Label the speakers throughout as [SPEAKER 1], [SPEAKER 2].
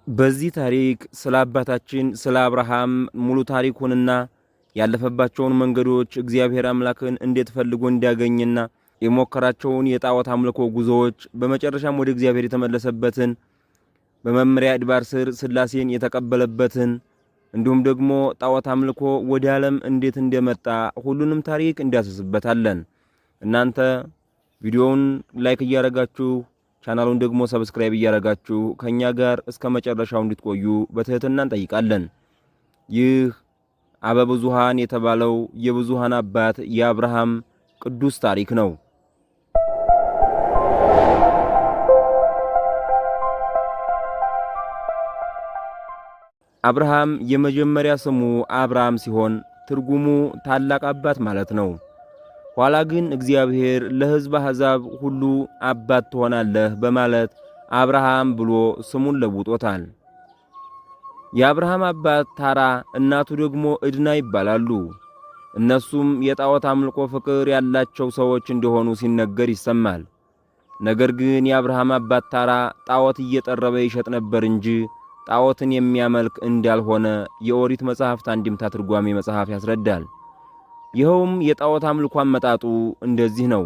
[SPEAKER 1] በዚህ ታሪክ ስለ አባታችን ስለ አብርሃም ሙሉ ታሪኩንና ያለፈባቸውን መንገዶች እግዚአብሔር አምላክን እንዴት ፈልጎ እንዲያገኝና የሞከራቸውን የጣዖት አምልኮ ጉዞዎች በመጨረሻም ወደ እግዚአብሔር የተመለሰበትን በመምሪያ አድባር ስር ስላሴን የተቀበለበትን እንዲሁም ደግሞ ጣዖት አምልኮ ወደ ዓለም እንዴት እንደመጣ ሁሉንም ታሪክ እንዲያስስበታለን። እናንተ ቪዲዮውን ላይክ እያረጋችሁ ቻናሉን ደግሞ ሰብስክራይብ እያረጋችሁ ከኛ ጋር እስከ መጨረሻው እንድትቆዩ በትህትና እንጠይቃለን። ይህ አበብዙሃን የተባለው የብዙሃን አባት የአብርሃም ቅዱስ ታሪክ ነው። አብርሃም የመጀመሪያ ስሙ አብርሃም ሲሆን ትርጉሙ ታላቅ አባት ማለት ነው። ኋላ ግን እግዚአብሔር ለሕዝብ አሕዛብ ሁሉ አባት ትሆናለህ በማለት አብርሃም ብሎ ስሙን ለውጦታል። የአብርሃም አባት ታራ እናቱ ደግሞ ዕድና ይባላሉ። እነሱም የጣዖት አምልኮ ፍቅር ያላቸው ሰዎች እንደሆኑ ሲነገር ይሰማል። ነገር ግን የአብርሃም አባት ታራ ጣዖት እየጠረበ ይሸጥ ነበር እንጂ ጣዖትን የሚያመልክ እንዳልሆነ የኦሪት መጽሐፍት አንድምታ ትርጓሜ መጽሐፍ ያስረዳል። ይኸውም የጣዖት አምልኮ አመጣጡ እንደዚህ ነው።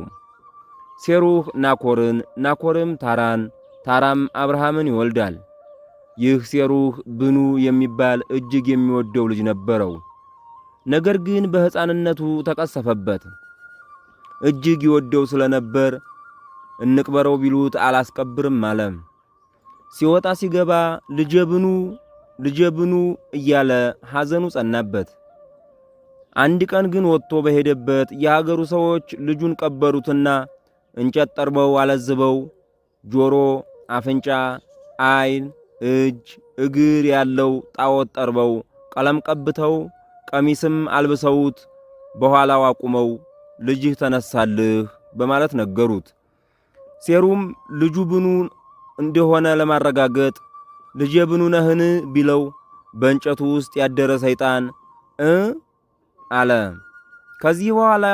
[SPEAKER 1] ሴሩህ ናኮርን፣ ናኮርም ታራን፣ ታራም አብርሃምን ይወልዳል። ይህ ሴሩህ ብኑ የሚባል እጅግ የሚወደው ልጅ ነበረው። ነገር ግን በሕፃንነቱ ተቀሰፈበት። እጅግ ይወደው ስለነበር እንቅበረው ቢሉት አላስቀብርም አለ። ሲወጣ ሲገባ ልጄ ብኑ እያለ ሐዘኑ ጸናበት። አንድ ቀን ግን ወጥቶ በሄደበት የሀገሩ ሰዎች ልጁን ቀበሩትና እንጨት ጠርበው አለዝበው ጆሮ፣ አፍንጫ፣ ዓይን፣ እጅ፣ እግር ያለው ጣዖት ጠርበው ቀለም ቀብተው ቀሚስም አልብሰውት በኋላው አቁመው ልጅህ ተነሳልህ በማለት ነገሩት። ሴሩም ልጁ ብኑ እንደሆነ ለማረጋገጥ ልጄ ብኑ ነህን ቢለው በእንጨቱ ውስጥ ያደረ ሰይጣን አለ። ከዚህ በኋላ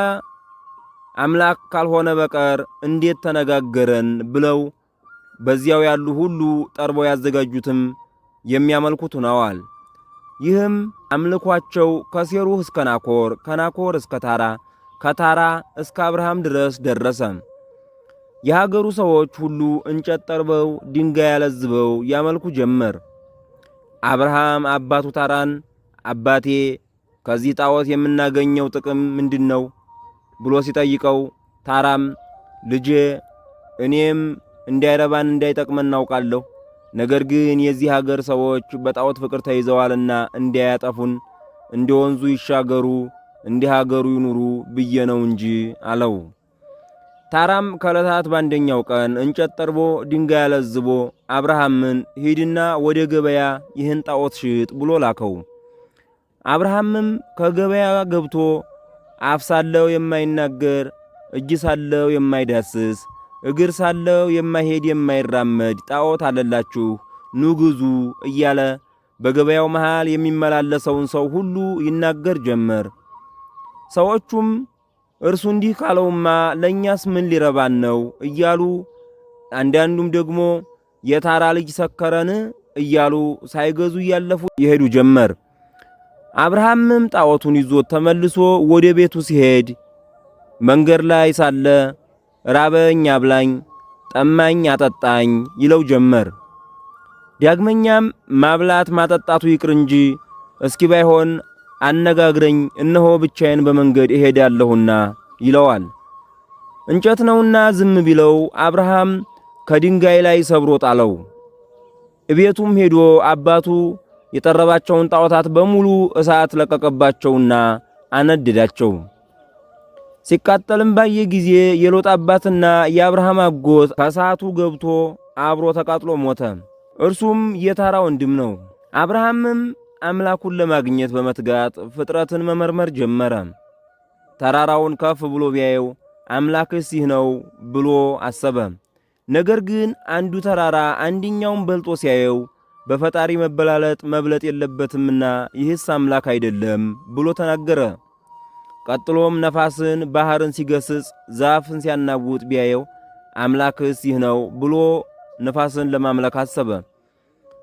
[SPEAKER 1] አምላክ ካልሆነ በቀር እንዴት ተነጋገረን ብለው በዚያው ያሉ ሁሉ ጠርበው ያዘጋጁትም የሚያመልኩት ሆነዋል። ይህም አምልኳቸው ከሴሩህ እስከ ናኮር፣ ከናኮር እስከ ታራ፣ ከታራ እስከ አብርሃም ድረስ ደረሰ። የሀገሩ ሰዎች ሁሉ እንጨት ጠርበው ድንጋይ ያለዝበው ያመልኩ ጀመር። አብርሃም አባቱ ታራን አባቴ ከዚህ ጣዖት የምናገኘው ጥቅም ምንድነው ብሎ ሲጠይቀው፣ ታራም ልጄ እኔም እንዳይረባን እንዳይጠቅመን እናውቃለሁ። ነገር ግን የዚህ ሀገር ሰዎች በጣዖት ፍቅር ተይዘዋልና እንዳያጠፉን እንደ ወንዙ ይሻገሩ እንደ ሀገሩ ይኑሩ ብዬ ነው እንጂ አለው። ታራም ከዕለታት በአንደኛው ቀን እንጨት ጠርቦ ድንጋይ አለዝቦ አብርሃምን ሂድና ወደ ገበያ ይህን ጣዖት ሽጥ ብሎ ላከው። አብርሃምም ከገበያ ገብቶ አፍ ሳለው የማይናገር፣ እጅ ሳለው የማይዳስስ፣ እግር ሳለው የማይሄድ የማይራመድ ጣዖት አለላችሁ ኑ ግዙ እያለ በገበያው መሃል የሚመላለሰውን ሰው ሁሉ ይናገር ጀመር። ሰዎቹም እርሱ እንዲህ ካለውማ ለእኛስ ምን ሊረባን ነው እያሉ፣ አንዳንዱም ደግሞ የታራ ልጅ ሰከረን እያሉ ሳይገዙ እያለፉ ይሄዱ ጀመር። አብርሃምም ጣዖቱን ይዞት ተመልሶ ወደ ቤቱ ሲሄድ መንገድ ላይ ሳለ ራበኝ አብላኝ፣ ጠማኝ አጠጣኝ ይለው ጀመር። ዳግመኛም ማብላት ማጠጣቱ ይቅር እንጂ እስኪ ባይሆን አነጋግረኝ፣ እነሆ ብቻዬን በመንገድ እሄዳለሁና ይለዋል። እንጨት ነውና ዝም ቢለው አብርሃም ከድንጋይ ላይ ሰብሮ ጣለው። እቤቱም ሄዶ አባቱ የጠረባቸውን ጣዖታት በሙሉ እሳት ለቀቀባቸውና አነደዳቸው። ሲቃጠልም ባየ ጊዜ የሎጥ አባትና የአብርሃም አጎት ከእሳቱ ገብቶ አብሮ ተቃጥሎ ሞተ። እርሱም የታራ ወንድም ነው። አብርሃምም አምላኩን ለማግኘት በመትጋት ፍጥረትን መመርመር ጀመረ። ተራራውን ከፍ ብሎ ቢያየው አምላክስ ይህ ነው ብሎ አሰበ። ነገር ግን አንዱ ተራራ አንድኛውን በልጦ ሲያየው በፈጣሪ መበላለጥ መብለጥ የለበትምና ይህስ አምላክ አይደለም ብሎ ተናገረ። ቀጥሎም ነፋስን ባህርን ሲገስጽ ዛፍን ሲያናውጥ ቢያየው አምላክስ ይህ ነው ብሎ ነፋስን ለማምለክ አሰበ።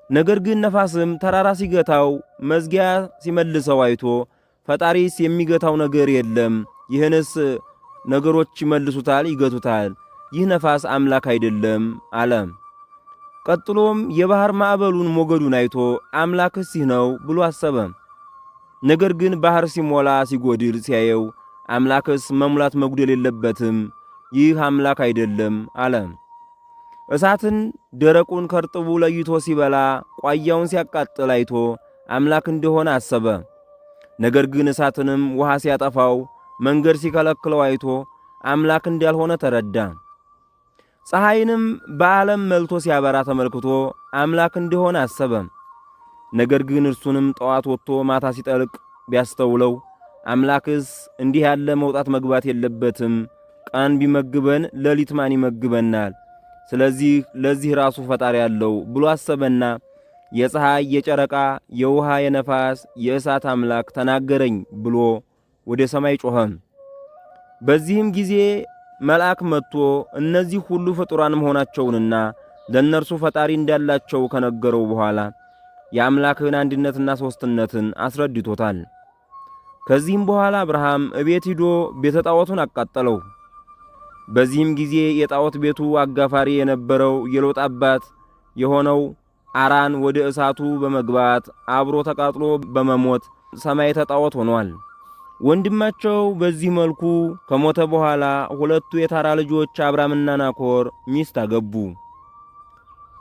[SPEAKER 1] ነገር ግን ነፋስም ተራራ ሲገታው መዝጊያ ሲመልሰው አይቶ ፈጣሪስ የሚገታው ነገር የለም፣ ይህንስ ነገሮች ይመልሱታል፣ ይገቱታል፣ ይህ ነፋስ አምላክ አይደለም አለ። ቀጥሎም የባህር ማዕበሉን ሞገዱን አይቶ አምላክስ ይህ ነው ብሎ አሰበ። ነገር ግን ባህር ሲሞላ ሲጎድል ሲያየው አምላክስ መሙላት መጉደል የለበትም፣ ይህ አምላክ አይደለም አለ። እሳትን ደረቁን ከርጥቡ ለይቶ ሲበላ ቋያውን ሲያቃጥል አይቶ አምላክ እንደሆነ አሰበ። ነገር ግን እሳትንም ውሃ ሲያጠፋው መንገድ ሲከለክለው አይቶ አምላክ እንዳልሆነ ተረዳ። ፀሐይንም በዓለም መልቶ ሲያበራ ተመልክቶ አምላክ እንደሆነ አሰበ። ነገር ግን እርሱንም ጠዋት ወጥቶ ማታ ሲጠልቅ ቢያስተውለው አምላክስ እንዲህ ያለ መውጣት መግባት የለበትም፣ ቀን ቢመግበን ሌሊት ማን ይመግበናል? ስለዚህ ለዚህ ራሱ ፈጣሪ ያለው ብሎ አሰበና የፀሐይ፣ የጨረቃ፣ የውሃ፣ የነፋስ፣ የእሳት አምላክ ተናገረኝ ብሎ ወደ ሰማይ ጮኸ። በዚህም ጊዜ መልአክ መጥቶ እነዚህ ሁሉ ፍጡራን መሆናቸውንና ለእነርሱ ፈጣሪ እንዳላቸው ከነገረው በኋላ የአምላክን አንድነትና ሦስትነትን አስረድቶታል። ከዚህም በኋላ አብርሃም እቤት ሂዶ ቤተ ጣዖቱን አቃጠለው። በዚህም ጊዜ የጣዖት ቤቱ አጋፋሪ የነበረው የሎጥ አባት የሆነው አራን ወደ እሳቱ በመግባት አብሮ ተቃጥሎ በመሞት ሰማዕተ ጣዖት ሆኗል። ወንድማቸው በዚህ መልኩ ከሞተ በኋላ ሁለቱ የታራ ልጆች አብራምና ናኮር ሚስት አገቡ።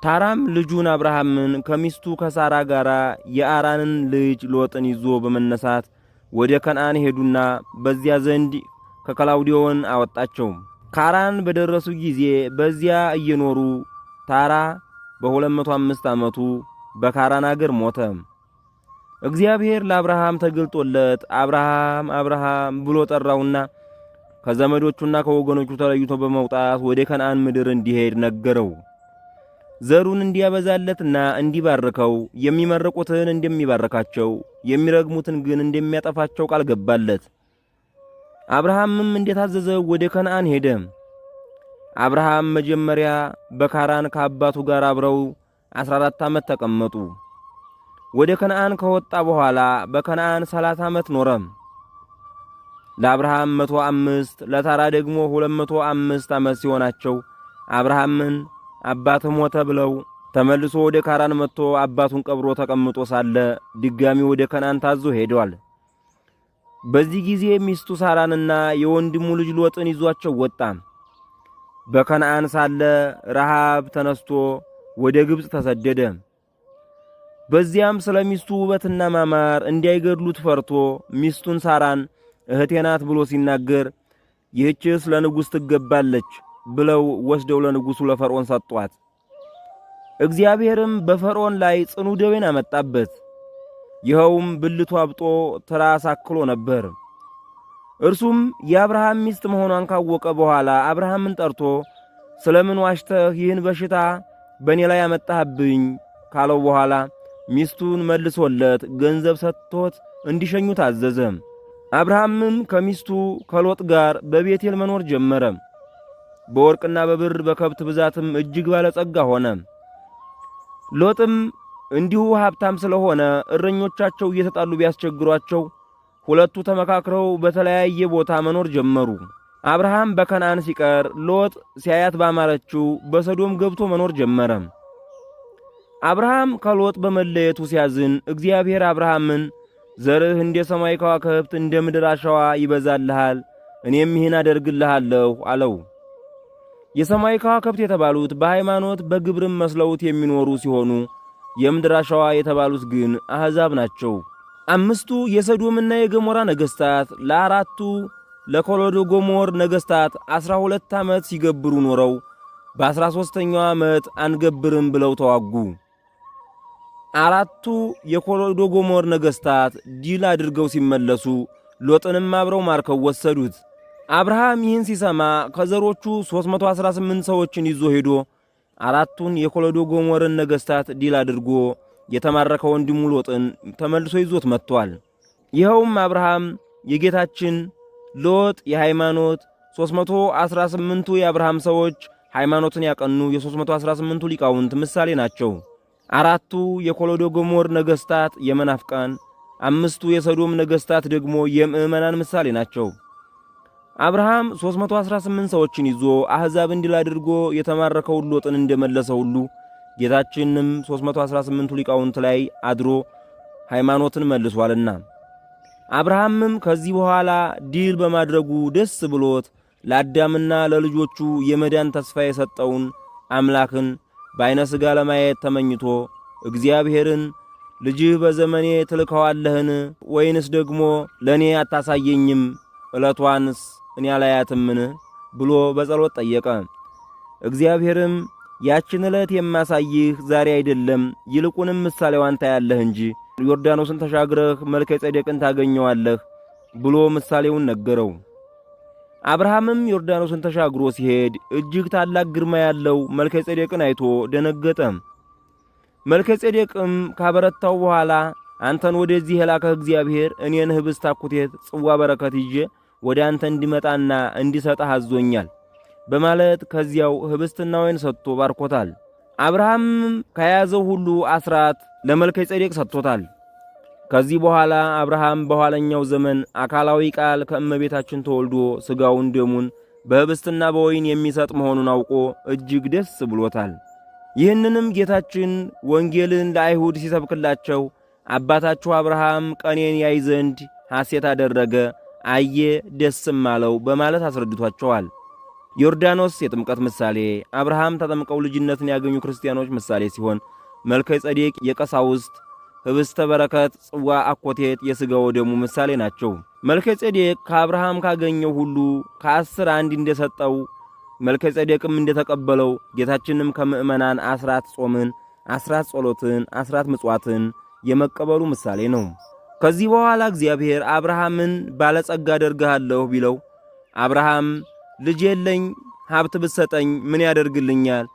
[SPEAKER 1] ታራም ልጁን አብርሃምን ከሚስቱ ከሳራ ጋር የአራንን ልጅ ሎጥን ይዞ በመነሳት ወደ ከነዓን ሄዱና በዚያ ዘንድ ከከላውዲዮን አወጣቸው። ካራን በደረሱ ጊዜ በዚያ እየኖሩ ታራ በ205 ዓመቱ በካራን አገር ሞተ። እግዚአብሔር ለአብርሃም ተገልጦለት አብርሃም አብርሃም ብሎ ጠራውና ከዘመዶቹና ከወገኖቹ ተለይቶ በመውጣት ወደ ከነዓን ምድር እንዲሄድ ነገረው። ዘሩን እንዲያበዛለትና እንዲባርከው የሚመርቁትን እንደሚባርካቸው የሚረግሙትን ግን እንደሚያጠፋቸው ቃል ገባለት። አብርሃምም እንደታዘዘው ወደ ከነዓን ሄደ። አብርሃም መጀመሪያ በካራን ከአባቱ ጋር አብረው 14 ዓመት ተቀመጡ። ወደ ከነዓን ከወጣ በኋላ በከነዓን 30 ዓመት ኖረ። ለአብርሃም 105 ለታራ ደግሞ 205 ዓመት ሲሆናቸው አብርሃምን አባትህ ሞተ ብለው ተመልሶ ወደ ካራን መጥቶ አባቱን ቀብሮ ተቀምጦ ሳለ ድጋሚ ወደ ከነዓን ታዞ ሄዷል። በዚህ ጊዜ ሚስቱ ሳራንና የወንድሙ ልጅ ሎጥን ይዟቸው ወጣ። በከነዓን ሳለ ረሃብ ተነስቶ ወደ ግብጽ ተሰደደ። በዚያም ስለ ሚስቱ ውበትና ማማር እንዳይገድሉት ፈርቶ ሚስቱን ሳራን እህቴ ናት ብሎ ሲናገር ይህችስ ለንጉሥ ትገባለች ብለው ወስደው ለንጉሡ ለፈርዖን ሰጧት። እግዚአብሔርም በፈርዖን ላይ ጽኑ ደዌን አመጣበት። ይኸውም ብልቱ አብጦ ትራስ አክሎ ነበር። እርሱም የአብርሃም ሚስት መሆኗን ካወቀ በኋላ አብርሃምን ጠርቶ ስለምን ዋሽተህ ይህን በሽታ በእኔ ላይ ያመጣህብኝ ካለው በኋላ ሚስቱን መልሶለት ገንዘብ ሰጥቶት እንዲሸኙት አዘዘ። አብርሃምም ከሚስቱ ከሎጥ ጋር በቤቴል መኖር ጀመረ። በወርቅና በብር በከብት ብዛትም እጅግ ባለጸጋ ሆነ። ሎጥም እንዲሁ ሀብታም ስለሆነ እረኞቻቸው እየተጣሉ ቢያስቸግሯቸው ሁለቱ ተመካክረው በተለያየ ቦታ መኖር ጀመሩ። አብርሃም በከነዓን ሲቀር ሎጥ ሲያያት ባማረችው በሰዶም ገብቶ መኖር ጀመረ። አብርሃም ከሎጥ በመለየቱ ሲያዝን እግዚአብሔር አብርሃምን ዘርህ እንደ ሰማይ ከዋክብት እንደ ምድር አሸዋ ይበዛልሃል፣ እኔም ይህን አደርግልሃለሁ አለው። የሰማይ ከዋክብት የተባሉት በሃይማኖት በግብርም መስለውት የሚኖሩ ሲሆኑ የምድር አሸዋ የተባሉት ግን አሕዛብ ናቸው። 5ቱ የሰዶምና የገሞራ ነገሥታት ለ4ቱ ለኮሎዶ ጎሞር ነገሥታት 12 ዓመት ሲገብሩ ኖረው በ13ኛው ዓመት አንገብርም ብለው ተዋጉ። 4ቱ የኮሎዶ ጎሞር ነገሥታት ድል አድርገው ሲመለሱ ሎጥንም አብረው ማርከው ወሰዱት። አብርሃም ይህን ሲሰማ ከዘሮቹ 318 ሰዎችን ይዞ ሄዶ 4ቱን የኮሎዶ ጎሞርን ነገሥታት ድል አድርጎ የተማረከ ወንድሙ ሎጥን ተመልሶ ይዞት መጥቷል። ይኸውም አብርሃም የጌታችን ሎጥ የሃይማኖት 318ቱ የአብርሃም ሰዎች ሃይማኖትን ያቀኑ የ318ቱ ሊቃውንት ምሳሌ ናቸው። 4ቱ የኮሎዶጎሞር ነገሥታት የመናፍቃን፣ 5ቱ የሰዶም ነገሥታት ደግሞ የምዕመናን ምሳሌ ናቸው። አብርሃም 318 ሰዎችን ይዞ አሕዛብን ድል አድርጎ የተማረከውን ሎጥን እንደመለሰ ሁሉ ጌታችንም 318ቱ ሊቃውንት ላይ አድሮ ሃይማኖትን መልሷልና አብርሃምም ከዚህ በኋላ ድል በማድረጉ ደስ ብሎት ለአዳምና ለልጆቹ የመዳን ተስፋ የሰጠውን አምላክን በዓይነ ሥጋ ለማየት ተመኝቶ እግዚአብሔርን ልጅህ በዘመኔ ትልከዋለህን ወይንስ ደግሞ ለእኔ አታሳየኝም? ዕለቷንስ እኔ አላያትምን? ብሎ በጸሎት ጠየቀ። እግዚአብሔርም ያችን ዕለት የማሳይህ ዛሬ አይደለም፣ ይልቁንም ምሳሌዋን ታያለህ እንጂ ዮርዳኖስን ተሻግረህ መልከ ጼዴቅን ታገኘዋለህ ብሎ ምሳሌውን ነገረው። አብርሃምም ዮርዳኖስን ተሻግሮ ሲሄድ እጅግ ታላቅ ግርማ ያለው መልከ ጼዴቅን አይቶ ደነገጠ። መልከ ጼዴቅም ካበረታው በኋላ አንተን ወደዚህ የላከህ እግዚአብሔር እኔን ኅብስተ አኩቴት ጽዋ በረከት ይዤ ወደ አንተ እንዲመጣና እንዲሰጥህ አዞኛል በማለት ከዚያው ኅብስትና ወይን ሰጥቶ ባርኮታል። አብርሃምም ከያዘው ሁሉ አስራት ለመልከ ጼዴቅ ሰጥቶታል። ከዚህ በኋላ አብርሃም በኋለኛው ዘመን አካላዊ ቃል ከእመቤታችን ተወልዶ ሥጋውን ደሙን በኅብስትና በወይን የሚሰጥ መሆኑን አውቆ እጅግ ደስ ብሎታል። ይህንንም ጌታችን ወንጌልን ለአይሁድ ሲሰብክላቸው አባታችሁ አብርሃም ቀኔን ያይ ዘንድ ሐሴት አደረገ፣ አየ፣ ደስም አለው በማለት አስረድቷቸዋል። ዮርዳኖስ የጥምቀት ምሳሌ፣ አብርሃም ተጠምቀው ልጅነትን ያገኙ ክርስቲያኖች ምሳሌ ሲሆን መልከ ጼዴቅ የቀሳውስት ኅብስተ በረከት ጽዋ አኮቴት የሥጋ ወደሙ ምሳሌ ናቸው። መልከ ጼዴቅ ከአብርሃም ካገኘው ሁሉ ከ10 አንድ እንደሰጠው መልከ ጼዴቅም እንደተቀበለው ጌታችንም ከምዕመናን አስራት ጾምን፣ አስራት ጸሎትን፣ አስራት ምጽዋትን የመቀበሉ ምሳሌ ነው። ከዚህ በኋላ እግዚአብሔር አብርሃምን ባለጸጋ አደርግሃለሁ ቢለው አብርሃም ልጅ የለኝ፣ ሀብት ብትሰጠኝ ምን ያደርግልኛል?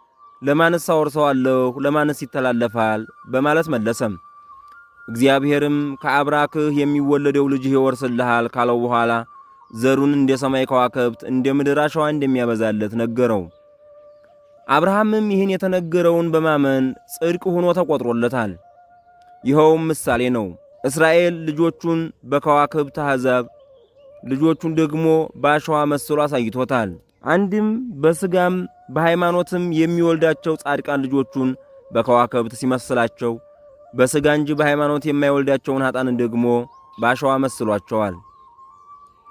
[SPEAKER 1] ለማንስ አወርሰዋለሁ? ለማንስ ይተላለፋል? በማለት መለሰም። እግዚአብሔርም ከአብራክህ የሚወለደው ልጅህ ይወርስልሃል ካለው በኋላ ዘሩን እንደ ሰማይ ከዋክብት እንደ ምድር አሸዋ እንደሚያበዛለት ነገረው። አብርሃምም ይህን የተነገረውን በማመን ጽድቅ ሆኖ ተቆጥሮለታል። ይኸውም ምሳሌ ነው። እስራኤል ልጆቹን በከዋክብት አሕዛብ ልጆቹን ደግሞ በአሸዋ መስሎ አሳይቶታል። አንድም በሥጋም በሃይማኖትም የሚወልዳቸው ጻድቃን ልጆቹን በከዋክብት ሲመስላቸው፣ በሥጋ እንጂ በሃይማኖት የማይወልዳቸውን ኃጣንን ደግሞ በአሸዋ መስሏቸዋል።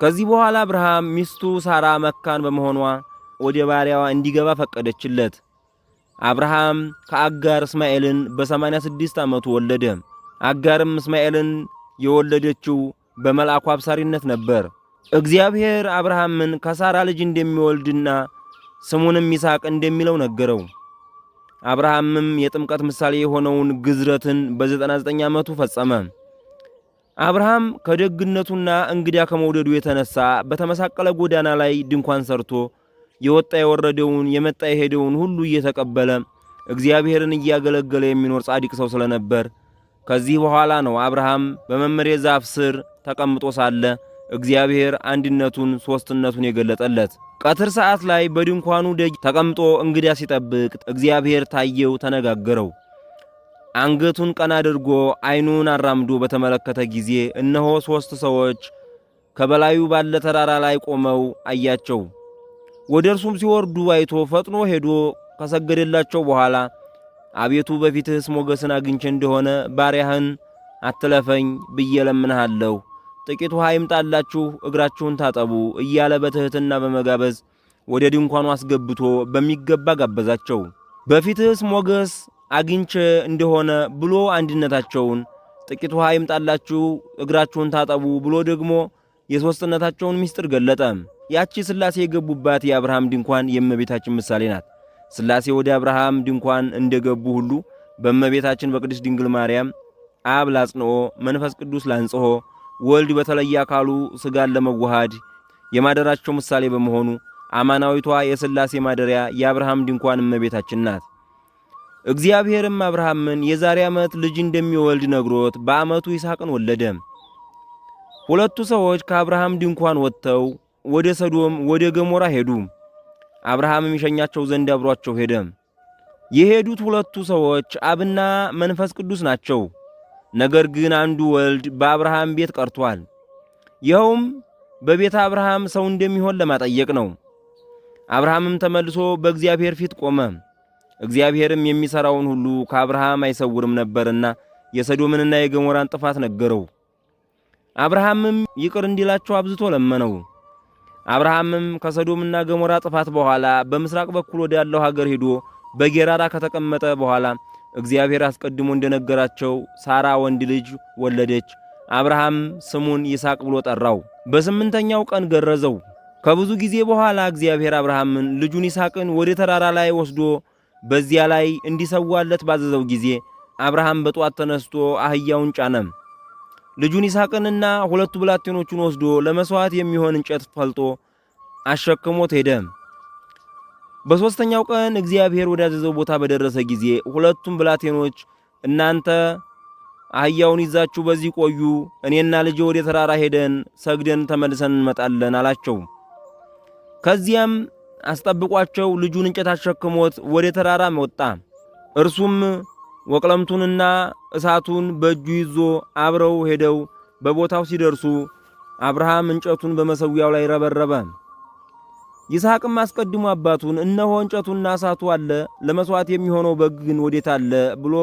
[SPEAKER 1] ከዚህ በኋላ አብርሃም ሚስቱ ሳራ መካን በመሆኗ ወደ ባሪያዋ እንዲገባ ፈቀደችለት። አብርሃም ከአጋር እስማኤልን በ86 ዓመቱ ወለደ። አጋርም እስማኤልን የወለደችው በመልአኩ አብሳሪነት ነበር። እግዚአብሔር አብርሃምን ከሳራ ልጅ እንደሚወልድና ስሙንም ይስሐቅ እንደሚለው ነገረው። አብርሃምም የጥምቀት ምሳሌ የሆነውን ግዝረትን በ99 ዓመቱ ፈጸመ። አብርሃም ከደግነቱና እንግዳ ከመውደዱ የተነሳ በተመሳቀለ ጎዳና ላይ ድንኳን ሰርቶ የወጣ የወረደውን የመጣ የሄደውን ሁሉ እየተቀበለ እግዚአብሔርን እያገለገለ የሚኖር ጻድቅ ሰው ስለነበር ከዚህ በኋላ ነው አብርሃም በመምሬ ዛፍ ስር ተቀምጦ ሳለ እግዚአብሔር አንድነቱን ሦስትነቱን የገለጠለት። ቀትር ሰዓት ላይ በድንኳኑ ደጅ ተቀምጦ እንግዳ ሲጠብቅ እግዚአብሔር ታየው፣ ተነጋገረው። አንገቱን ቀና አድርጎ ዓይኑን አራምዶ በተመለከተ ጊዜ እነሆ 3 ሰዎች ከበላዩ ባለ ተራራ ላይ ቆመው አያቸው። ወደ እርሱም ሲወርዱ አይቶ ፈጥኖ ሄዶ ከሰገደላቸው በኋላ አቤቱ በፊትህስ ሞገስን አግኝቼ እንደሆነ ባሪያህን አትለፈኝ ብዬ ለምንሃለሁ፣ ጥቂት ውሃ ይምጣላችሁ እግራችሁን ታጠቡ እያለ በትሕትና በመጋበዝ ወደ ድንኳኑ አስገብቶ በሚገባ ጋበዛቸው። በፊትህስ ሞገስ አግኝቼ እንደሆነ ብሎ አንድነታቸውን፣ ጥቂት ውሃ ይምጣላችሁ እግራችሁን ታጠቡ ብሎ ደግሞ የሦስትነታቸውን ምስጢር ገለጠ። ያቺ ሥላሴ የገቡባት የአብርሃም ድንኳን የእመቤታችን ምሳሌ ናት። ሥላሴ ወደ አብርሃም ድንኳን እንደገቡ ሁሉ በእመቤታችን በቅድስት ድንግል ማርያም አብ ላጽንኦ መንፈስ ቅዱስ ላንጽሖ ወልድ በተለየ አካሉ ሥጋን ለመዋሃድ የማደራቸው ምሳሌ በመሆኑ አማናዊቷ የሥላሴ ማደሪያ የአብርሃም ድንኳን እመቤታችን ናት። እግዚአብሔርም አብርሃምን የዛሬ ዓመት ልጅ እንደሚወልድ ነግሮት በዓመቱ ይስሐቅን ወለደ። 2 ሰዎች ከአብርሃም ድንኳን ወጥተው ወደ ሰዶም ወደ ገሞራ ሄዱ። አብርሃምም ይሸኛቸው ዘንድ አብሯቸው ሄደ። የሄዱት ሁለቱ ሰዎች አብና መንፈስ ቅዱስ ናቸው። ነገር ግን አንዱ ወልድ በአብርሃም ቤት ቀርቷል። ይኸውም በቤተ አብርሃም ሰው እንደሚሆን ለማጠየቅ ነው። አብርሃምም ተመልሶ በእግዚአብሔር ፊት ቆመ። እግዚአብሔርም የሚሠራውን ሁሉ ከአብርሃም አይሰውርም ነበርና የሰዶምንና የገሞራን ጥፋት ነገረው። አብርሃምም ይቅር እንዲላቸው አብዝቶ ለመነው። አብርሃምም ከሰዶምና ገሞራ ጥፋት በኋላ በምስራቅ በኩል ወዳለው ሀገር ሄዶ በጌራራ ከተቀመጠ በኋላ እግዚአብሔር አስቀድሞ እንደነገራቸው ሳራ ወንድ ልጅ ወለደች። አብርሃም ስሙን ይስሐቅ ብሎ ጠራው። በስምንተኛው ቀን ገረዘው። ከብዙ ጊዜ በኋላ እግዚአብሔር አብርሃምን ልጁን ይስሐቅን ወደ ተራራ ላይ ወስዶ በዚያ ላይ እንዲሰዋለት ባዘዘው ጊዜ አብርሃም በጧት ተነስቶ አህያውን ጫነም። ልጁን ይስሐቅንና ሁለቱ ብላቴኖቹን ወስዶ ለመሥዋዕት የሚሆን እንጨት ፈልጦ አሸክሞት ሄደ። በሦስተኛው ቀን እግዚአብሔር ወዳዘዘው ቦታ በደረሰ ጊዜ ሁለቱም ብላቴኖች እናንተ አህያውን ይዛችሁ በዚህ ቆዩ፣ እኔና ልጄ ወደ ተራራ ሄደን ሰግደን ተመልሰን እንመጣለን አላቸው። ከዚያም አስጠብቋቸው ልጁን እንጨት አሸክሞት ወደ ተራራ ወጣ። እርሱም ወቅለምቱንና እሳቱን በእጁ ይዞ አብረው ሄደው በቦታው ሲደርሱ አብርሃም እንጨቱን በመሠዊያው ላይ ረበረበ። ይስሐቅም አስቀድሞ አባቱን እነሆ እንጨቱና እሳቱ አለ፣ ለመሥዋዕት የሚሆነው በግ ግን ወዴት አለ ብሎ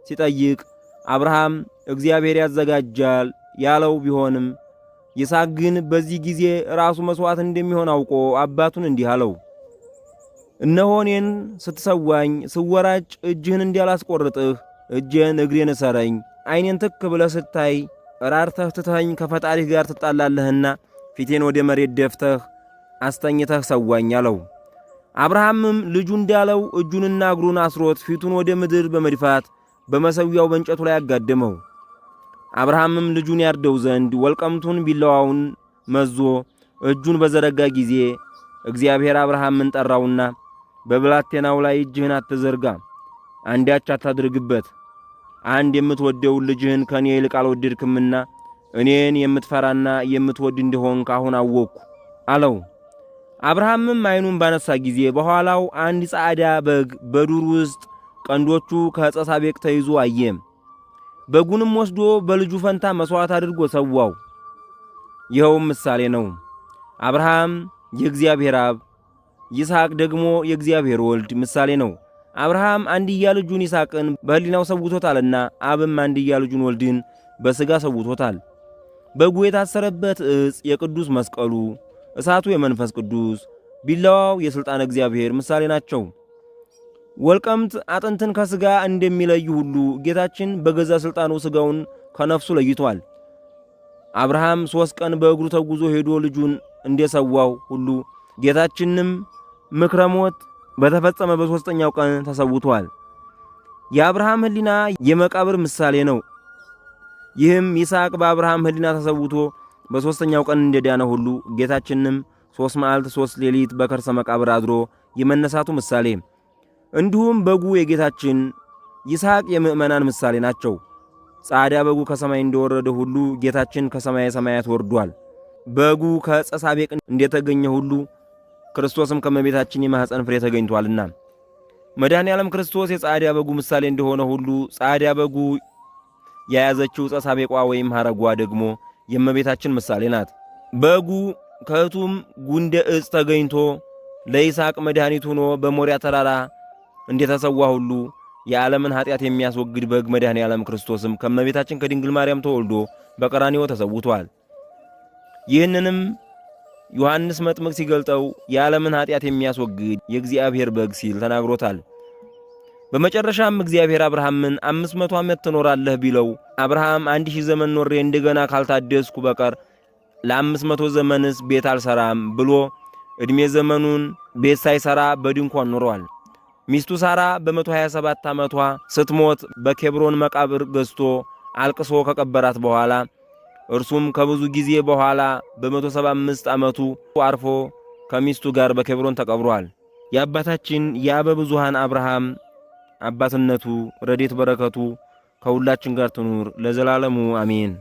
[SPEAKER 1] ሲጠይቅ አብርሃም እግዚአብሔር ያዘጋጃል ያለው ቢሆንም ይስሐቅ ግን በዚህ ጊዜ ራሱ መሥዋዕት እንደሚሆን አውቆ አባቱን እንዲህ አለው፣ እነሆ እኔን ስትሰዋኝ ስወራጭ እጅህን እንዲያላስቆርጥህ እጄን እግሬን እሰረኝ። ዓይኔን ትክ ብለህ ስታይ ራርተህ ትተኸኝ ከፈጣሪህ ጋር ትጣላለህና ፊቴን ወደ መሬት ደፍተህ አስተኝተህ ሰዋኝ አለው። አብርሃምም ልጁ እንዳለው እጁንና እግሩን አስሮት ፊቱን ወደ ምድር በመድፋት በመሠዊያው በእንጨቱ ላይ አጋደመው። አብርሃምም ልጁን ያርደው ዘንድ ወልቀምቱን ቢላዋውን መዞ እጁን በዘረጋ ጊዜ እግዚአብሔር አብርሃምን ጠራውና በብላቴናው ላይ እጅህን አትዘርጋ፣ አንዳች አታድርግበት። አንድ የምትወደውን ልጅህን ከኔ ይልቅ አልወደድክምና እኔን የምትፈራና የምትወድ እንደሆንክ አሁን አወቅሁ አለው። አብርሃምም ዓይኑን ባነሳ ጊዜ በኋላው አንድ ጻዕዳ በግ በዱር ውስጥ ቀንዶቹ ከዕፀ ሳቤቅ ተይዞ አየ። በጉንም ወስዶ በልጁ ፈንታ መሥዋዕት አድርጎ ሰዋው። ይኸውም ምሳሌ ነው። አብርሃም የእግዚአብሔር አብ፣ ይስሐቅ ደግሞ የእግዚአብሔር ወልድ ምሳሌ ነው። አብርሃም አንድያ ልጁን ይስሐቅን በሕሊናው ሰውቶታልና አብም አንድያ ልጁን ወልድን በሥጋ ሰውቶታል። በጉ የታሰረበት ዕፅ የቅዱስ መስቀሉ፣ እሳቱ የመንፈስ ቅዱስ፣ ቢላዋው የሥልጣን እግዚአብሔር ምሳሌ ናቸው። ወልቀምት አጥንትን ከሥጋ እንደሚለይ ሁሉ ጌታችን በገዛ ሥልጣኑ ሥጋውን ከነፍሱ ለይቷል። አብርሃም 3 ቀን በእግሩ ተጉዞ ሄዶ ልጁን እንደሰዋው ሁሉ ጌታችንም ምክረ ሞት በተፈጸመ በሦስተኛው ቀን ተሰውቷል። የአብርሃም ሕሊና የመቃብር ምሳሌ ነው። ይህም ይስሐቅ በአብርሃም ሕሊና ተሰውቶ በሦስተኛው ቀን እንደዳነ ሁሉ ጌታችንም 3 መዓልት 3 ሌሊት በከርሰ መቃብር አድሮ የመነሳቱ ምሳሌ፣ እንዲሁም በጉ የጌታችን ይስሐቅ የምእመናን ምሳሌ ናቸው። ጻዕዳ በጉ ከሰማይ እንደወረደ ሁሉ ጌታችን ከሰማየ ሰማያት ወርዷል። በጉ ከዕፀ ሳቤቅ እንደተገኘ ሁሉ ክርስቶስም ከመቤታችን የማኅፀን ፍሬ ተገኝቷልና መድኃኔ ዓለም ክርስቶስ የጻዕዳ በጉ ምሳሌ እንደሆነ ሁሉ ጻዕዳ በጉ የያዘችው ዕፀ ሳቤቋ ወይም ሐረጓ ደግሞ የእመቤታችን ምሳሌ ናት። በጉ ከእቱም ጉንደ ዕፅ ተገኝቶ ለይስሐቅ መድኃኒት ሆኖ በሞሪያ ተራራ እንደተሰዋ ሁሉ የዓለምን ኃጢአት የሚያስወግድ በግ መድኃኔ ዓለም ክርስቶስም ከእመቤታችን ከድንግል ማርያም ተወልዶ በቀራንዮ ተሰውቷል። ይህንንም ዮሐንስ መጥምቅ ሲገልጠው የዓለምን ኃጢአት የሚያስወግድ የእግዚአብሔር በግ ሲል ተናግሮታል። በመጨረሻም እግዚአብሔር አብርሃምን 500 ዓመት ትኖራለህ ቢለው አብርሃም 1000 ዘመን ኖሬ እንደገና ካልታደስኩ በቀር ለ500 ዘመንስ ቤት አልሰራም ብሎ ዕድሜ ዘመኑን ቤት ሳይሰራ በድንኳን ኖሯል። ሚስቱ ሳራ በ127 ዓመቷ ስትሞት በኬብሮን መቃብር ገዝቶ አልቅሶ ከቀበራት በኋላ እርሱም ከብዙ ጊዜ በኋላ በ175 ዓመቱ አርፎ ከሚስቱ ጋር በኬብሮን ተቀብሯል። የአባታችን የአበ ብዙኃን አብርሃም አባትነቱ ረድኤት በረከቱ ከሁላችን ጋር ትኑር ለዘላለሙ አሜን።